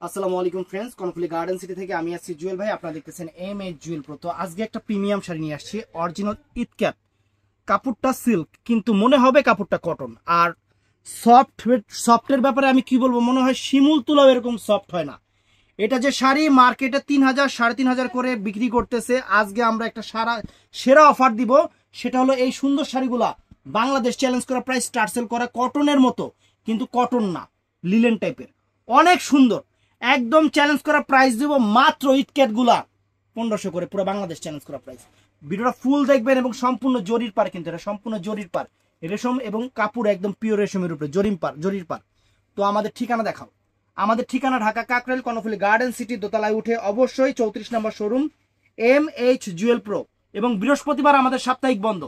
আসসালামু আলাইকুম friends, Karnaphuli garden city থেকে আমি আছি জুয়েল ভাই। আপনারা দেখতেছেন এমএইচ জুয়েল প্রো। তো আজকে একটা প্রিমিয়াম শাড়ি নিয়ে আসছি, অরিজিনাল ইটক্যাট। কাপড়টা সিল্ক, কিন্তু মনে হবে কাপড়টা কটন। আর সফটের ব্যাপারে আমি কি বলবো, মনে হয় শিমুল তুলাও এরকম সফট হয় না। এটা যে শাড়ি মার্কেটে 3,000 3,500 করে বিক্রি করতেছে, আজকে আমরা একটা সেরা অফার দিব। সেটা হলো এই সুন্দর শাড়িগুলা বাংলাদেশ চ্যালেঞ্জ করা প্রাইস স্টার সেল করা, কটনের মতো কিন্তু কটন না, লিলেন টাইপের, অনেক সুন্দর। একদম চ্যালেঞ্জ করা প্রাইস দিব মাত্র ইটক্যাট গুলা 1500 করে, পুরো বাংলাদেশ চ্যালেঞ্জ করা প্রাইস। ভিডিওটা ফুল দেখবেন এবং সম্পূর্ণ জরির পার, কিন্তু এটা সম্পূর্ণ জরির পার, রেশম এবং কাপড় একদম পিওর রেশমের উপরে জরির পার। তো আমাদের ঠিকানা দেখাও। আমাদের ঠিকানা ঢাকা কাকরাইল কর্ণফুলী গার্ডেন সিটি দোতলায় উঠে অবশ্যই 34 নম্বর শোরুম এমএইচ জুয়েল প্রো, এবং বৃহস্পতিবার আমাদের সাপ্তাহিক বন্ধ।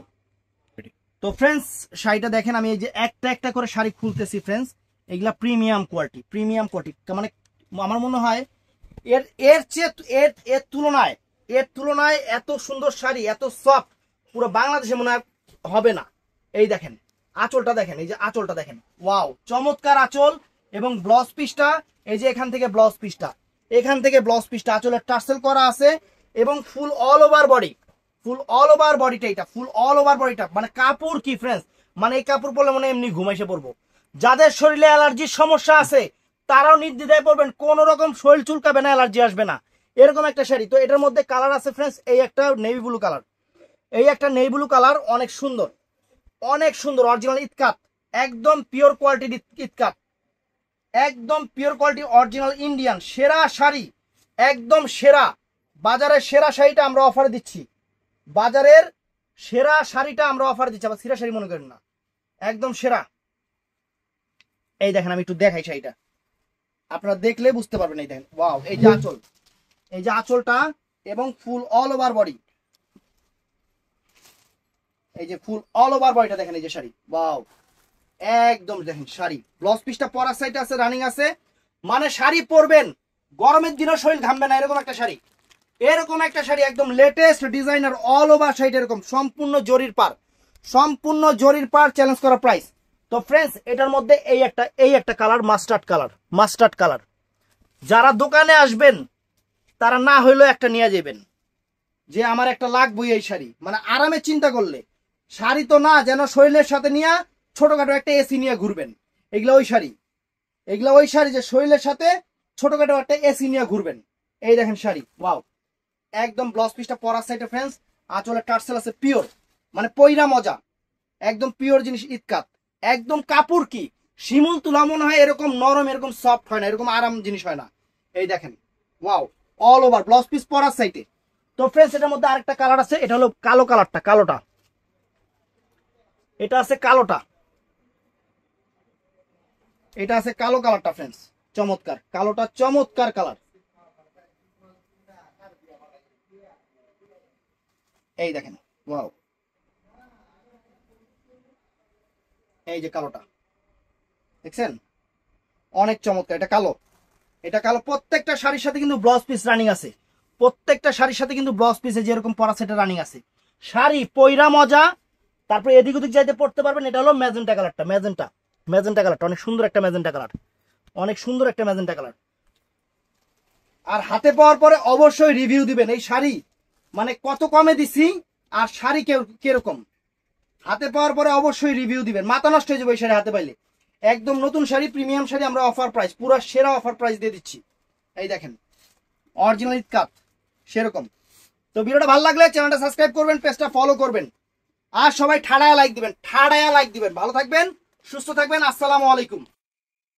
তো ফ্রেন্ডস, শাড়িটা দেখেন, আমি এই যে একটা একটা করে শাড়ি খুলতেছি ফ্রেন্ডস। এগুলা প্রিমিয়াম কোয়ালিটি, মানে আমার মনে হয় এর এর চেয়ে এর তুলনায় এত সুন্দর শাড়ি, এত সফট পুরো বাংলাদেশে মনে হয় হবে না। এই দেখেন আঁচলটা দেখেন, এই যে আঁচলটা দেখেন, ওয়াও চমৎকার আঁচল। এবং ব্লাউজ পিসটা, এই যে এখান থেকে ব্লাউজ পিসটা আঁচলের টার্সেল করা আছে, এবং ফুল অল ওভার বডিটা মানে কাপড় কি ফ্রেন্ডস, মানে এই কাপড় পরলে মানে এমনি ঘুমাইসে পড়বো। যাদের শরীরে অ্যালার্জির সমস্যা আছে তারাও নির্দ্বিধায় পড়বেন, কোন রকম শরীর চুলকাবে না, অ্যালার্জি আসবে না, এরকম একটা শাড়ি। তো এটার মধ্যে কালার আছে ফ্রেন্ডস, এই একটা নেভি ব্লু কালার, অনেক সুন্দর অরিজিনাল ইটকাট, একদম পিওর কোয়ালিটির ইটকাট, একদম পিওর কোয়ালিটি অরিজিনাল ইন্ডিয়ান সেরা শাড়ি, একদম সেরা। বাজারের সেরা শাড়িটা আমরা অফারে দিচ্ছি, আবার সেরা শাড়ি মনে করেন না, একদম সেরা। এই দেখেন, আমি একটু দেখাই শাড়িটা, আপনারা দেখলে বুঝতে পারবেন। এই দেখেন, ওয়াও, এই যে আঁচলটা এবং ফুল অল ওভার বডি, এই যে ফুল অল ওভার বডিটা দেখেন, এই যে শাড়ি, ওয়াও, একদম দেখেন শাড়ি। ব্লাউজ পিসটা পরার সাইডে আছে, রানিং আছে, মানে শাড়ি পরবেন গরমের দিনও শরীর ঘামবে না, এরকম একটা শাড়ি, একদম latest designer, all over sari, এরকম সম্পূর্ণ জরির পার চ্যালেঞ্জ করা প্রাইস। তো ফ্রেন্ডস, এটার মধ্যে এই একটা কালার, মাস্টার্ড কালার। যারা দোকানে আসবেন তারা না হইলেও একটা নিয়ে যাবেন, যে আমার একটা লাগবই এই শাড়ি, মানে আরামে চিন্তা করলে শাড়ি তো না, যেন শরীরের সাথে নিয়ে ছোটখাটো একটা এসি নিয়ে ঘুরবেন। এগুলা ওই শাড়ি যে শরীরের সাথে ছোটখাটো একটা এসি নিয়ে ঘুরবেন। এই দেখেন শাড়ি, ওয়াও, একদম ব্লাউজ পিসটা পরার সাইডে ফ্রেন্ডস, আঁচলের টার্সেল আছে পিওর, মানে পয়রা মজা, একদম পিওর জিনিস ইটকাট। একদম কাপড় কি শিমুল তুলা মনে হয়, এরকম নরম, এরকম সফট হয় না, এরকম আরাম জিনিস হয় না। এই দেখেন, wow, all over blouse piece পরার সাইডে। তো ফ্রেন্ডস, এটার মধ্যে আরেকটা কালার আছে, এটা হলো কালোটা, এটা আছে কালো কালারটা ফ্রেন্ডস, চমৎকার কালার। এই দেখেন, ওয়াও, এই যে কালোটা দেখছেন, অনেক চমৎকার। এটা কালো প্রত্যেকটা শাড়ির সাথে কিন্তু ব্লাউজ পিস রানিং আছে, যেরকম পরা সেটা রানিং আছে। শাড়ি পয়রা মজা, তারপরে এদিক ওদিক যাইতে পড়তে পারবেন। এটা হলো ম্যাজেন্টা কালারটা, অনেক সুন্দর একটা ম্যাজেন্টা কালার। আর হাতে পাওয়ার পরে অবশ্যই রিভিউ দিবেন এই শাড়ি, মানে কত কমে দিছি আর শাড়ি কিরকম। হাতে পাওয়ার পরে অবশ্যই রিভিউ দিবেন, মাথা নষ্ট হয়ে যাবে এই শাড়ি হাতে পাইলে। একদম নতুন শাড়ি, প্রিমিয়াম শাড়ি, আমরা অফার প্রাইস, পুরো সেরা অফার প্রাইস দিয়ে দিচ্ছি। এই দেখেন, অরিজিনাল ইটকাট সেরকম। তো ভিডিওটা ভালো লাগলে চ্যানেলটা সাবস্ক্রাইব করবেন, পেজটা ফলো করবেন, আর সবাই ঠাড়ায়া লাইক দিবেন। ভালো থাকবেন, সুস্থ থাকবেন, আসসালামু আলাইকুম।